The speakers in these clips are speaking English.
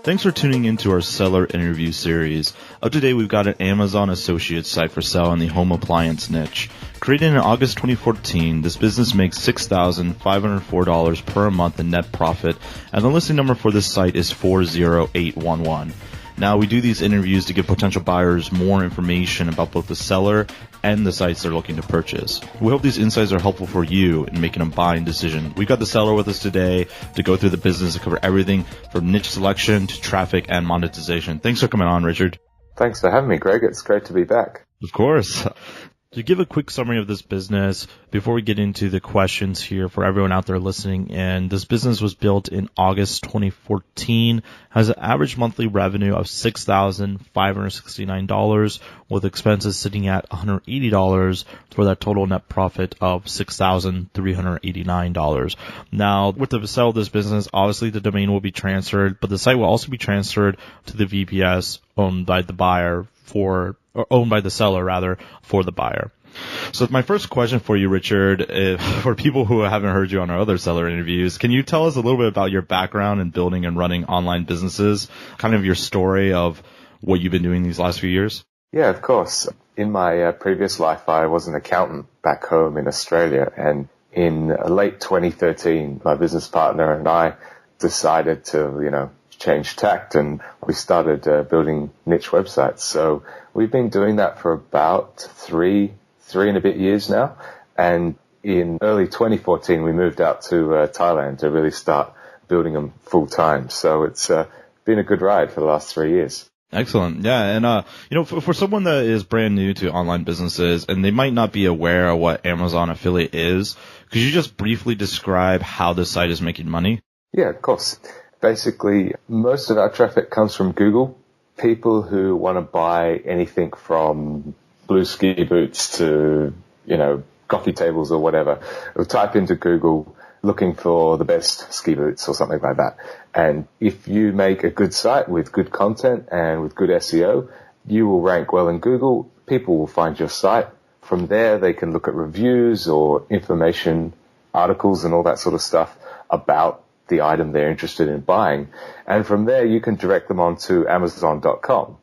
Thanks for tuning into our seller interview series. Up to date, we've got an Amazon Associates site for sale in the home appliance niche. Created in August 2014, this business makes $6,504 per month in net profit, and the listing number for this site is 40811. Now, we do these interviews to give potential buyers more information about both the seller and the sites they're looking to purchase. We hope these insights are helpful for you in making a buying decision. We've got the seller with us today to go through the business and cover everything from niche selection to traffic and monetization. Thanks for coming on, Richard. Thanks for having me, Greg. It's great to be back. Of course. To give a quick summary of this business, before we get into the questions here for everyone out there listening in, this business was built in August 2014, has an average monthly revenue of $6,569, with expenses sitting at $180 for that total net profit of $6,389. Now, with the sale of this business, obviously the domain will be transferred, but the site will also be transferred to the VPS owned by the buyer owned by the seller rather, for the buyer. So my first question for you, Richard, for people who haven't heard you on our other seller interviews, can you tell us a little bit about your background in building and running online businesses, kind of your story of what you've been doing these last few years? Yeah, of course. In my previous life, I was an accountant back home in Australia, and in late 2013, my business partner and I decided to, change tact, and we started building niche websites. So we've been doing that for about three and a bit years now. And in early 2014, we moved out to Thailand to really start building them full time. So it's been a good ride for the last 3 years. Excellent. Yeah. And, for someone that is brand new to online businesses and they might not be aware of what Amazon affiliate is, could you just briefly describe how this site is making money? Yeah, of course. Basically, most of our traffic comes from Google. People who want to buy anything from blue ski boots to, coffee tables or whatever, will type into Google looking for the best ski boots or something like that. And if you make a good site with good content and with good SEO, you will rank well in Google. People will find your site. From there, they can look at reviews or information, articles and all that sort of stuff about the item they're interested in buying. And from there, you can direct them on to Amazon.com.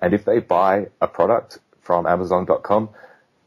And if they buy a product from Amazon.com,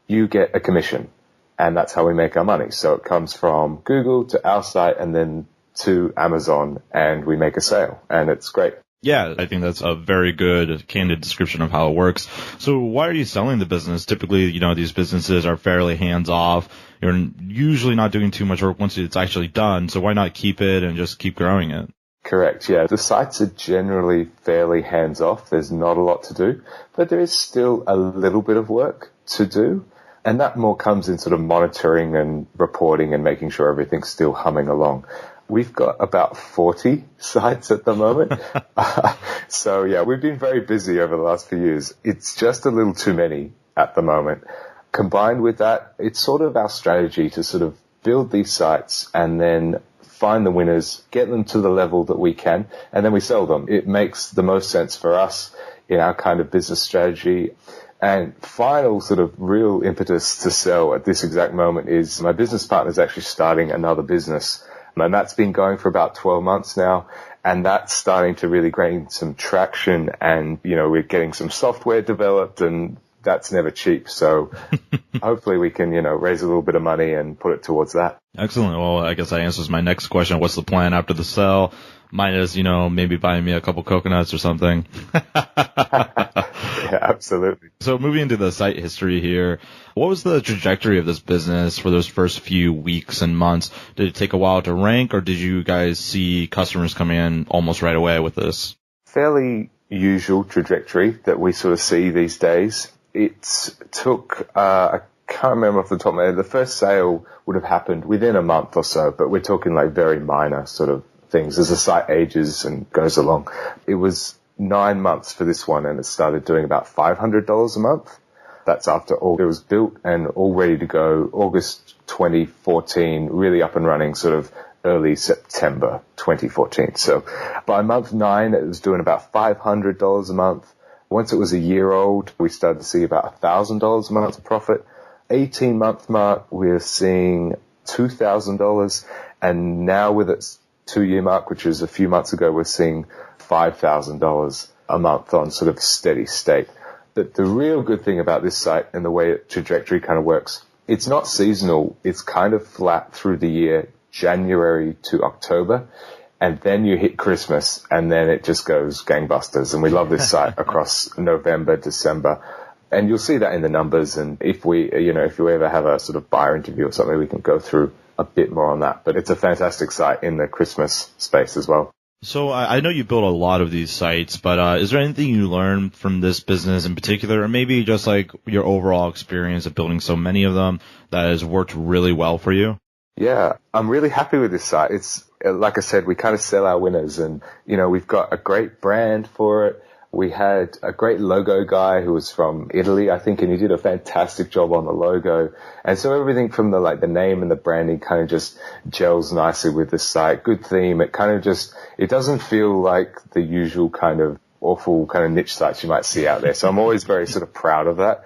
you get a commission. And that's how we make our money. So it comes from Google to our site and then to Amazon, and we make a sale. And it's great. Yeah, I think that's a very good, candid description of how it works. So why are you selling the business? Typically, these businesses are fairly hands-off. You're usually not doing too much work once it's actually done. So why not keep it and just keep growing it? Correct, yeah. The sites are generally fairly hands-off. There's not a lot to do, but there is still a little bit of work to do. And that more comes in sort of monitoring and reporting and making sure everything's still humming along. We've got about 40 sites at the moment. So yeah, we've been very busy over the last few years. It's just a little too many at the moment. Combined with that, it's sort of our strategy to sort of build these sites and then find the winners, get them to the level that we can, and then we sell them. It makes the most sense for us in our kind of business strategy. And final sort of real impetus to sell at this exact moment is my business partner is actually starting another business. And that's been going for about 12 months now. And that's starting to really gain some traction. And, we're getting some software developed, and that's never cheap. So hopefully we can, raise a little bit of money and put it towards that. Excellent. Well, I guess that answers my next question. What's the plan after the sale? Minus, maybe buying me a couple coconuts or something. Yeah, absolutely. So moving into the site history here, what was the trajectory of this business for those first few weeks and months? Did it take a while to rank, or did you guys see customers come in almost right away with this? Fairly usual trajectory that we sort of see these days. It took, I can't remember off the top of my head, the first sale would have happened within a month or so, but we're talking like very minor sort of things as the site ages and goes along. It was 9 months for this one, and it started doing about $500 a month. That's after all it was built and all ready to go. August 2014, really up and running sort of early September 2014. So by month 9, it was doing about $500 a month. Once it was a year old, we started to see about $1,000 a month profit. 18-month mark, we're seeing $2,000. And now with its 2-year mark, which is a few months ago, we're seeing $5,000 a month on sort of steady state. But the real good thing about this site and the way trajectory kind of works, it's not seasonal. It's kind of flat through the year, January to October. And then you hit Christmas and then it just goes gangbusters. And we love this site across November, December. And you'll see that in the numbers. And if you ever have a sort of buyer interview or something, we can go through a bit more on that. But it's a fantastic site in the Christmas space as well. So I know you built a lot of these sites, but is there anything you learned from this business in particular, or maybe just like your overall experience of building so many of them that has worked really well for you? Yeah, I'm really happy with this site. It's, like I said, we kind of sell our winners, and, we've got a great brand for it. We had a great logo guy who was from Italy, I think, and he did a fantastic job on the logo. And so everything from the name and the branding kind of just gels nicely with the site. Good theme. It kind of it doesn't feel like the usual kind of awful kind of niche sites you might see out there. So I'm always very sort of proud of that.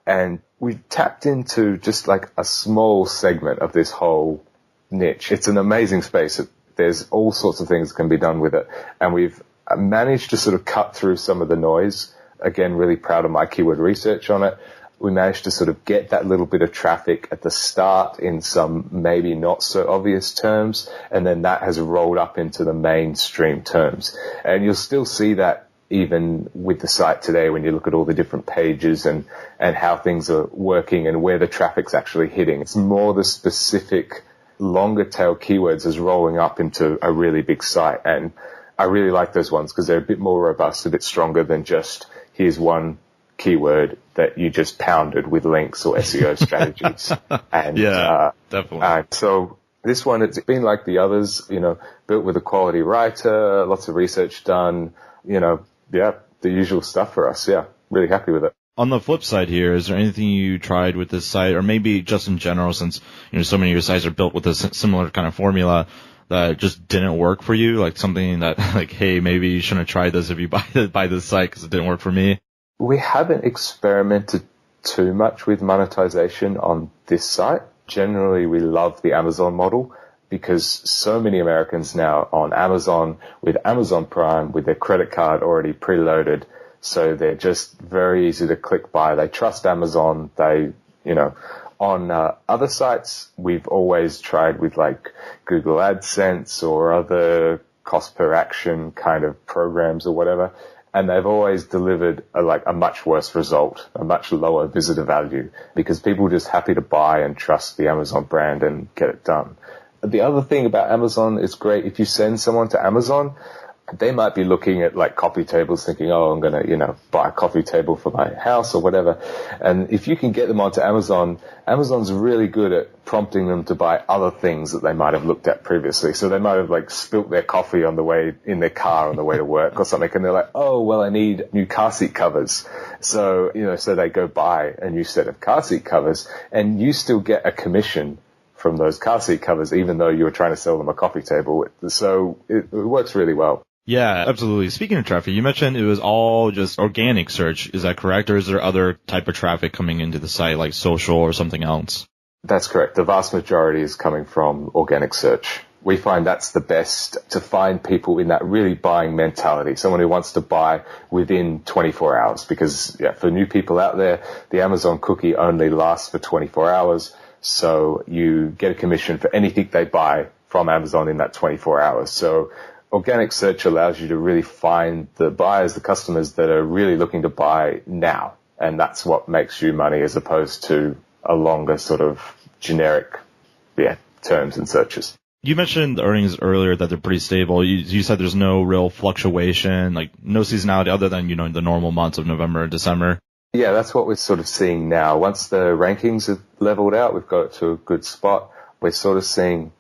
And we tapped into just like a small segment of this whole niche. It's an amazing space. There's all sorts of things that can be done with it. And we've managed to sort of cut through some of the noise. Again, really proud of my keyword research on it. We managed to sort of get that little bit of traffic at the start in some maybe not so obvious terms, and then that has rolled up into the mainstream terms. And you'll still see that even with the site today when you look at all the different pages and how things are working and where the traffic's actually hitting. It's more the specific longer tail keywords is rolling up into a really big site. And I really like those ones because they're a bit more robust, a bit stronger than just here's one keyword that you just pounded with links or SEO strategies. And, yeah, definitely. So this one, it's been like the others, built with a quality writer, lots of research done, the usual stuff for us. Yeah, really happy with it. On the flip side here, is there anything you tried with this site, or maybe just in general, since so many of your sites are built with a similar kind of formula, that just didn't work for you? Like something that, like, hey, maybe you shouldn't have tried this if you buy this site because it didn't work for me? We haven't experimented too much with monetization on this site. Generally, we love the Amazon model because so many Americans now on Amazon with Amazon Prime with their credit card already preloaded. So they're just very easy to click buy. They trust Amazon. On other sites, we've always tried with like Google AdSense or other cost per action kind of programs or whatever. And they've always delivered a much worse result, a much lower visitor value, because people are just happy to buy and trust the Amazon brand and get it done. The other thing about Amazon is great. If you send someone to Amazon, they might be looking at like coffee tables thinking, oh, I'm going to, buy a coffee table for my house or whatever. And if you can get them onto Amazon, Amazon's really good at prompting them to buy other things that they might have looked at previously. So they might have like spilt their coffee on the way in their car on the way to work or something. And they're like, oh, well, I need new car seat covers. So, so they go buy a new set of car seat covers and you still get a commission from those car seat covers, even though you were trying to sell them a coffee table. So it works really well. Yeah, absolutely. Speaking of traffic, you mentioned it was all just organic search. Is that correct? Or is there other type of traffic coming into the site, like social or something else? That's correct. The vast majority is coming from organic search. We find that's the best to find people in that really buying mentality, someone who wants to buy within 24 hours. Because for new people out there, the Amazon cookie only lasts for 24 hours. So you get a commission for anything they buy from Amazon in that 24 hours. So organic search allows you to really find the buyers, the customers that are really looking to buy now. And that's what makes you money as opposed to a longer sort of generic, terms and searches. You mentioned the earnings earlier that they're pretty stable. You said there's no real fluctuation, like no seasonality other than, the normal months of November and December. Yeah, that's what we're sort of seeing now. Once the rankings have leveled out, we've got it to a good spot. We're sort of seeing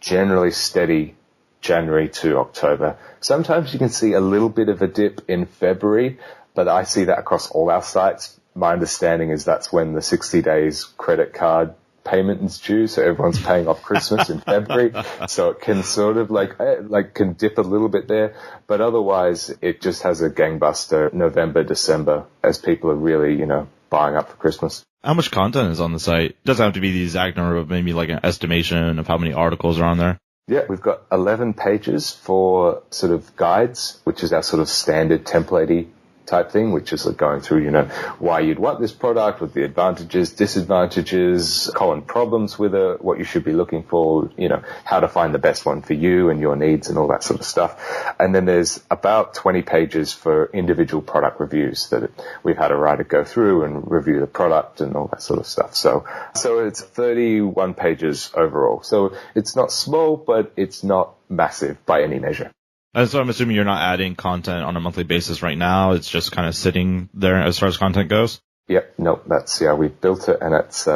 generally steady January to October. Sometimes you can see a little bit of a dip in February, but I see that across all our sites. My understanding is that's when the 60 days credit card payment is due, so everyone's paying off Christmas in February. So it can sort of can dip a little bit there, but otherwise it just has a gangbuster November, December as people are really, buying up for Christmas. How much content is on the site? It doesn't have to be the exact number, but maybe like an estimation of how many articles are on there. Yeah, we've got 11 pages for sort of guides, which is our sort of standard template-y type thing, which is like going through, why you'd want this product, with the advantages, disadvantages, common problems with it, what you should be looking for, how to find the best one for you and your needs and all that sort of stuff. And then there's about 20 pages for individual product reviews that we've had a writer go through and review the product and all that sort of stuff. So it's 31 pages overall. So it's not small, but it's not massive by any measure. So I'm assuming you're not adding content on a monthly basis right now. It's just kind of sitting there as far as content goes? Yep. No, we built it and it's,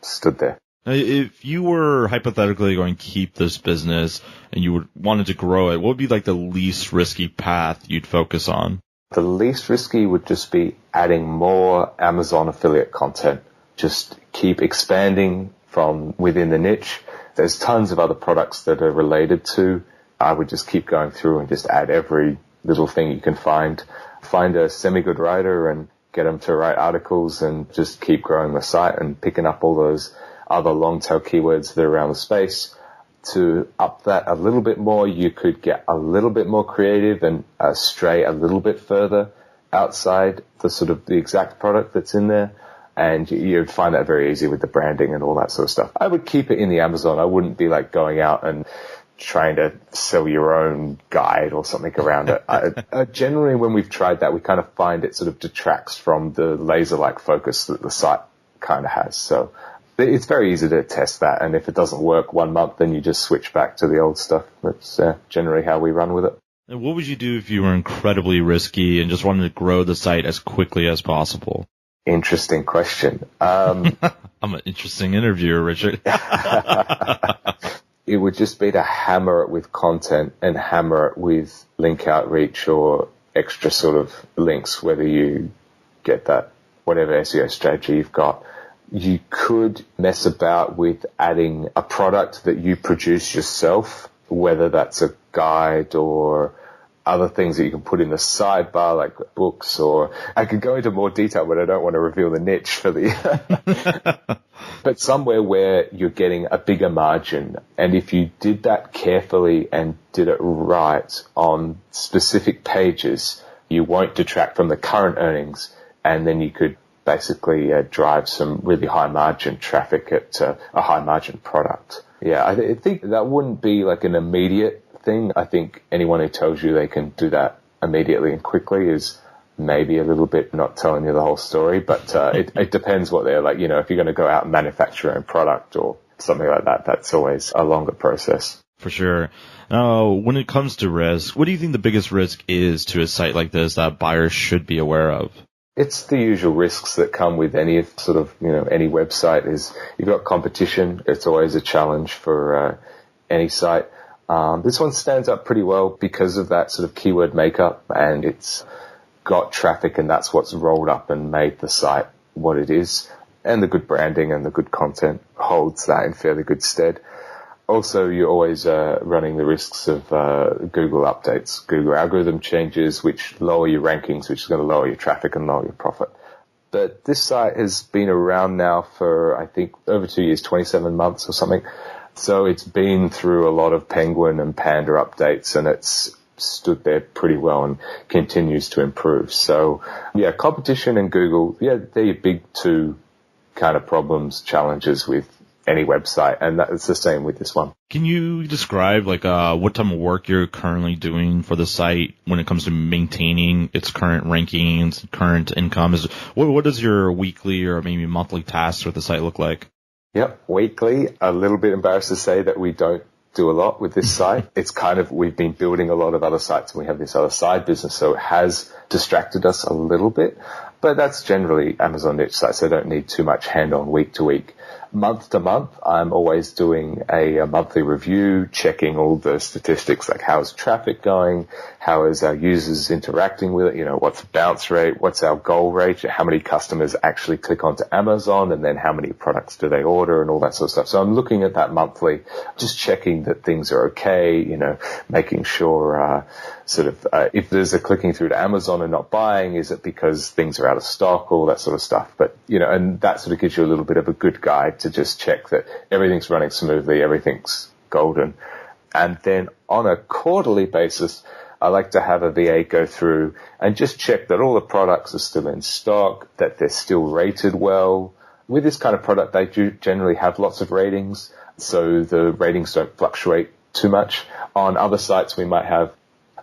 stood there. Now, if you were hypothetically going to keep this business and you wanted to grow it, what would be like the least risky path you'd focus on? The least risky would just be adding more Amazon affiliate content. Just keep expanding from within the niche. There's tons of other products that are related to. I would just keep going through and just add every little thing you can find. Find a semi-good writer and get them to write articles and just keep growing the site and picking up all those other long-tail keywords that are around the space. To up that a little bit more, you could get a little bit more creative and stray a little bit further outside the sort of the exact product that's in there. And you'd find that very easy with the branding and all that sort of stuff. I would keep it in the Amazon. I wouldn't be like going out and trying to sell your own guide or something around it. Generally, when we've tried that, we kind of find it sort of detracts from the laser-like focus that the site kind of has. So it's very easy to test that. And if it doesn't work 1 month, then you just switch back to the old stuff. That's generally how we run with it. And what would you do if you were incredibly risky and just wanted to grow the site as quickly as possible? Interesting question. I'm an interesting interviewer, Richard. It would just be to hammer it with content and hammer it with link outreach or extra sort of links, whether you get that, whatever SEO strategy you've got. You could mess about with adding a product that you produce yourself, whether that's a guide or other things that you can put in the sidebar, like books, or I could go into more detail, but I don't want to reveal the niche for the, but somewhere where you're getting a bigger margin. And if you did that carefully and did it right on specific pages, you won't detract from the current earnings. And then you could basically drive some really high margin traffic at a high margin product. Yeah, I think that wouldn't be like an immediate thing. I think anyone who tells you they can do that immediately and quickly is maybe a little bit not telling you the whole story, but it depends what they're like. If you're going to go out and manufacture your own product or something like that, that's always a longer process. For sure. Now, when it comes to risk, what do you think the biggest risk is to a site like this that buyers should be aware of? It's the usual risks that come with any sort of, any website. Is you've got competition. It's always a challenge for any site. This one stands up pretty well because of that sort of keyword makeup, and it's got traffic, and that's what's rolled up and made the site what it is. And the good branding and the good content holds that in fairly good stead. Also, you're always running the risks of Google updates, Google algorithm changes, which lower your rankings, which is going to lower your traffic and lower your profit. But this site has been around now for, I think, over 2 years, 27 months or something. So it's been through a lot of Penguin and Panda updates, and it's stood there pretty well and continues to improve. So, yeah, competition and Google, yeah, they're your big two kind of problems, challenges with any website, and it's the same with this one. Can you describe what type of work you're currently doing for the site when it comes to maintaining its current rankings, current income? What does your weekly or maybe monthly tasks with the site look like? Yep, weekly. A little bit embarrassed to say that we don't do a lot with this site. It's kind of, we've been building a lot of other sites and we have this other side business, so it has distracted us a little bit. But that's generally Amazon niche sites, so don't need too much hand-on week to week. Month to month, I'm always doing a monthly review, checking all the statistics, like how's traffic going, how is our users interacting with it, what's the bounce rate, what's our goal rate, how many customers actually click onto Amazon, and then how many products do they order and all that sort of stuff. So I'm looking at that monthly, just checking that things are okay, making sure if there's a clicking through to Amazon and not buying, is it because things are out of stock, all that sort of stuff. But, and that sort of gives you a little bit of a good guide to just check that everything's running smoothly, everything's golden. And then on a quarterly basis, I like to have a VA go through and just check that all the products are still in stock, that they're still rated well. With this kind of product, they do generally have lots of ratings, so the ratings don't fluctuate too much. On other sites, we might have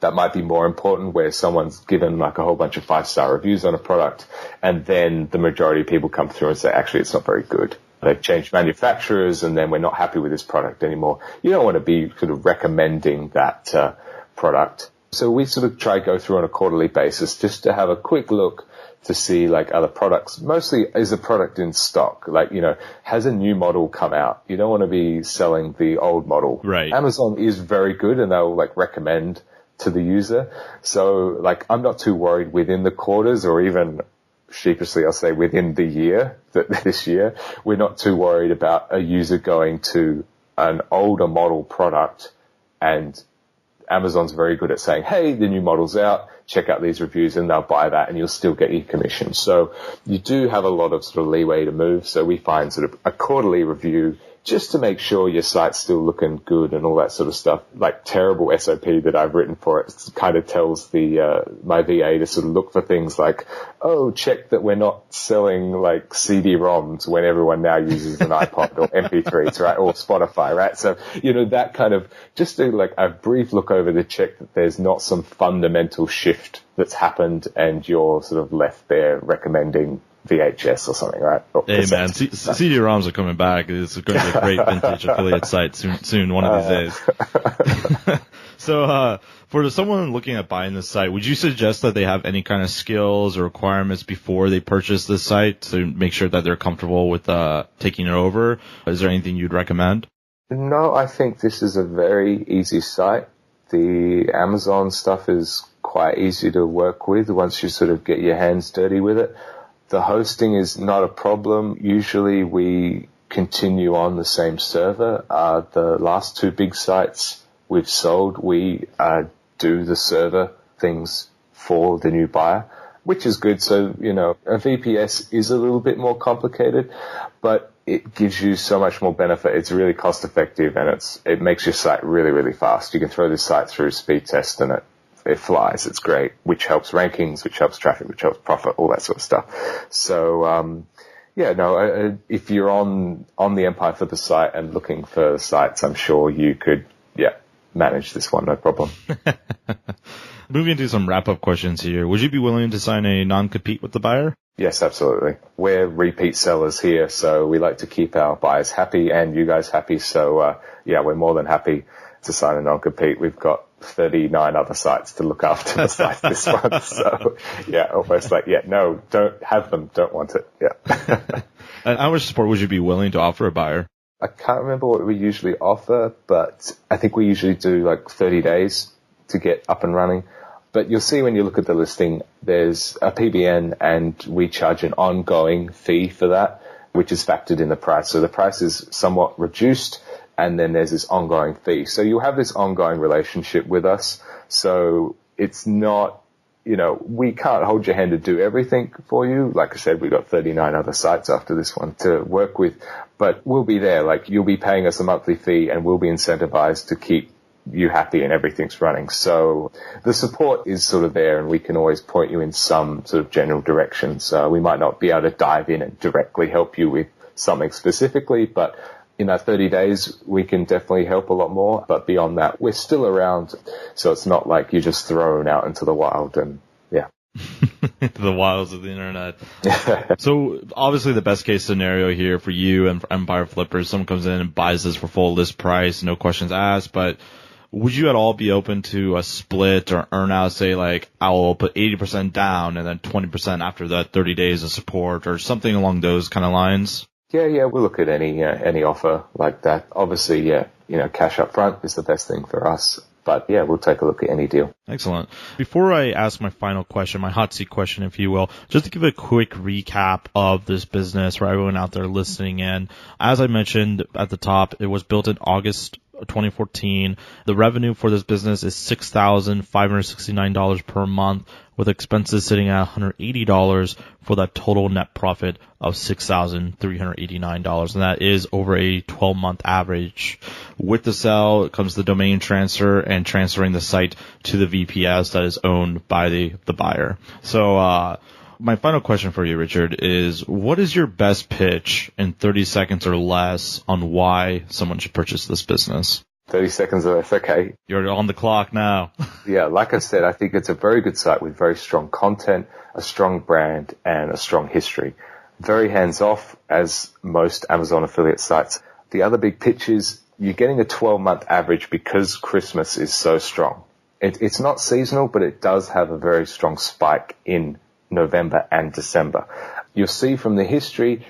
that might be more important, where someone's given like a whole bunch of 5-star reviews on a product, and then the majority of people come through and say, actually, it's not very good. They've changed manufacturers, and then we're not happy with this product anymore. You don't want to be sort of recommending that product. So we sort of try to go through on a quarterly basis just to have a quick look to see like other products. Mostly, is a product in stock? Like, has a new model come out? You don't want to be selling the old model. Right. Amazon is very good, and they'll like recommend to the user. So like, I'm not too worried within the quarters, or even sheepishly, I'll say within the year, this year, we're not too worried about a user going to an older model product, and Amazon's very good at saying, hey, the new model's out, check out these reviews, and they'll buy that and you'll still get your commission. So you do have a lot of sort of leeway to move. So we find sort of a quarterly review just to make sure your site's still looking good and all that sort of stuff. Like terrible SOP that I've written for it kind of tells my VA to sort of look for things like, oh, check that we're not selling like CD-ROMs when everyone now uses an iPod or MP3s, right? Or Spotify, right? So, that kind of just do like a brief look over to check that there's not some fundamental shift that's happened and you're sort of left there recommending VHS or something, right? Or hey man, CD-ROMs are coming back. It's going to be a great vintage affiliate site soon, one of these days. So, for someone looking at buying this site, would you suggest that they have any kind of skills or requirements before they purchase this site to make sure that they're comfortable with taking it over? Is there anything you'd recommend? No, I think this is a very easy site. The Amazon stuff is quite easy to work with once you sort of get your hands dirty with it. The hosting is not a problem. Usually we continue on the same server. The last 2 big sites we've sold, we do the server things for the new buyer, which is good. So, a VPS is a little bit more complicated, but it gives you so much more benefit. It's really cost effective, and it makes your site really, really fast. You can throw this site through speed test and it flies. It's great, which helps rankings, which helps traffic, which helps profit, all that sort of stuff. So, if you're on the Empire for the site and looking for sites, I'm sure you could, manage this one, no problem. Moving to some wrap-up questions here. Would you be willing to sign a non-compete with the buyer? Yes, absolutely. We're repeat sellers here, so we like to keep our buyers happy and you guys happy. So, we're more than happy to sign a non-compete. We've got 39 other sites to look after besides this one. So, almost like, no, don't have them, don't want it. Yeah. And how much support would you be willing to offer a buyer? I can't remember what we usually offer, but I think we usually do like 30 days to get up and running. But you'll see when you look at the listing, there's a PBN and we charge an ongoing fee for that, which is factored in the price. So the price is somewhat reduced, and then there's this ongoing fee. So you have this ongoing relationship with us. So it's not, we can't hold your hand to do everything for you. Like I said, we've got 39 other sites after this one to work with, but we'll be there. Like, you'll be paying us a monthly fee and we'll be incentivized to keep you happy and everything's running. So the support is sort of there, and we can always point you in some sort of general direction. So we might not be able to dive in and directly help you with something specifically, but in that 30 days, we can definitely help a lot more. But beyond that, we're still around. So it's not like you're just thrown out into the wild and, the wilds of the internet. So obviously the best case scenario here for you and for Empire Flippers, someone comes in and buys this for full list price, no questions asked, but would you at all be open to a split or earn out, say like, I will put 80% down and then 20% after that 30 days of support, or something along those kind of lines? Yeah, we'll look at any offer like that. Obviously, cash up front is the best thing for us. But we'll take a look at any deal. Excellent. Before I ask my final question, my hot seat question, if you will, just to give a quick recap of this business for everyone out there listening in. As I mentioned at the top, it was built in August 2014. The revenue for this business is $6,569 per month, with expenses sitting at $180 for that total net profit of $6,389. And that is over a 12-month average. With the sale comes the domain transfer and transferring the site to the VPS that is owned by the buyer. So, my final question for you, Richard, is what is your best pitch in 30 seconds or less on why someone should purchase this business? 30 seconds or less, okay. You're on the clock now. Yeah, like I said, I think it's a very good site with very strong content, a strong brand, and a strong history. Very hands-off, as most Amazon affiliate sites. The other big pitch is you're getting a 12-month average because Christmas is so strong. It's not seasonal, but it does have a very strong spike in November and December. You'll see from the history,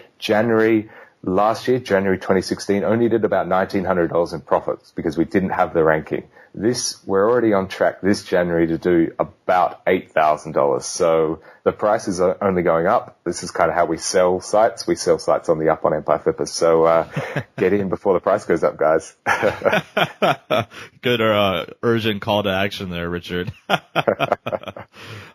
last year, January 2016, only did about $1,900 in profits because we didn't have the ranking. We're already on track this January to do about $8,000. So the prices are only going up. This is kind of how we sell sites. We sell sites on the up on Empire Flippers. So, get in before the price goes up, guys. Good, urgent call to action there, Richard.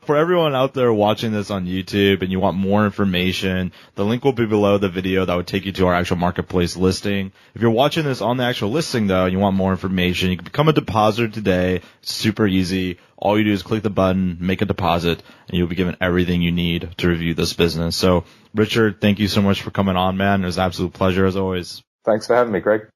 For everyone out there watching this on YouTube and you want more information, the link will be below the video that would take you to our actual marketplace listing. If you're watching this on the actual listing though, and you want more information, you can become a depositor today. It's super easy. All you do is click the button, make a deposit, and you'll be given everything you need to review this business. So, Richard, thank you so much for coming on, man. It was an absolute pleasure as always. Thanks for having me, Greg.